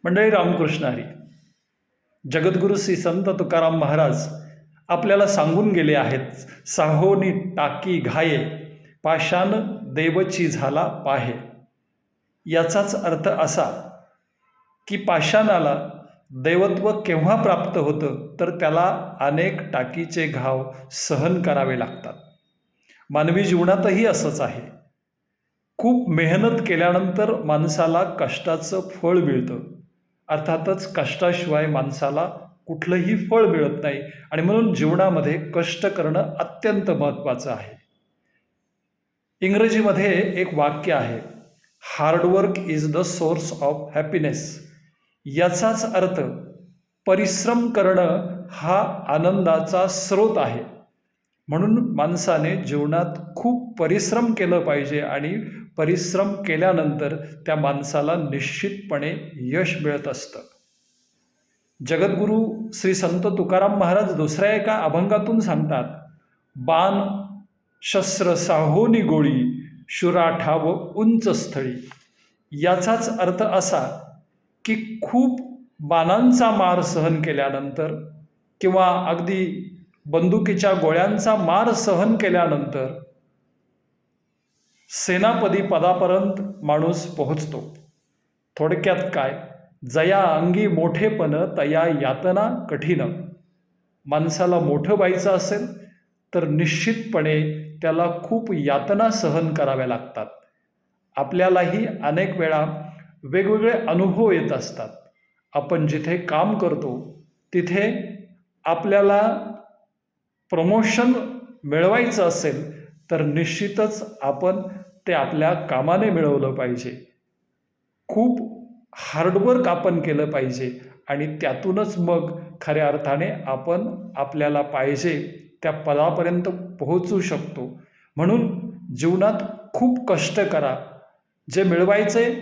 मंडळी रामकृष्ण हरी. जगद्गुरु श्री संत तुकाराम महाराज आपल्याला सांगून गेले आहेत, साहोनी टाकी घाये पाषाण देवची झाला पाहे. याचाच अर्थ असा की पाषाणाला दैवत्व केव्हा प्राप्त होतं, तर त्याला अनेक टाकीचे घाव सहन करावे लागतात. मानवी जीवनातही असंच आहे. खूप मेहनत केल्यानंतर माणसाला कष्टाचं फळ मिळतं. अर्थातच कष्टाशिवाय माणसाला कुठलंही फळ मिळत नाही आणि म्हणून जीवनामध्ये कष्ट करणं अत्यंत महत्त्वाचं आहे. इंग्रजीमध्ये एक वाक्य आहे, hard work is the source of happiness. याचाच अर्थ परिश्रम करणं हा आनंदाचा स्रोत आहे. म्हणून माणसाने जीवनात खूप परिश्रम केलं पाहिजे आणि परिश्रम केल्यानंतर त्या माणसाला निश्चितपणे यश मिळत असतं. जगद्गुरू श्री संत तुकाराम महाराज दुसऱ्या एका अभंगातून सांगतात, बाण शस्त्र साहोनी गोळी शुरा ठाव उंच स्थळी. याचाच अर्थ असा की खूप बाणांचा मार सहन केल्यानंतर किंवा अगदी बंदुकीच्या गोळ्यांचा मार सहन केल्यानंतर सेनापदी पदापर्यंत माणूस पोहोचतो. थोडक्यात काय, जया अंगी मोठेपण तया यातना कठीण. माणसाला मोठं व्हायचं असेल तर निश्चितपणे त्याला खूप यातना सहन कराव्या लागतात. आपल्यालाही अनेक वेळा वेगवेगळे अनुभव येत असतात. आपण जिथे काम करतो तिथे आपल्याला प्रमोशन मिळवायचं असेल तर निश्चितच आपण ते आपल्या कामाने मिळवलं पाहिजे. खूप हार्डवर्क आपण केलं पाहिजे आणि त्यातूनच मग खऱ्या अर्थाने आपण आपल्याला पाहिजे त्या पदापर्यंत पोहोचू शकतो. म्हणून जीवनात खूप कष्ट करा. जे मिळवायचे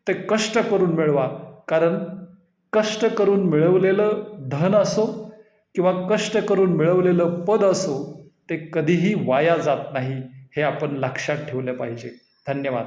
ते कष्ट करून मिळवा. कारण कष्ट करून मिळवलेलं धन असो किंवा कष्ट करून मिळवलेलं पद असो, ते कधीही वाया जात नाही. हे आपण लक्षात ठेवलं पाहिजे. धन्यवाद.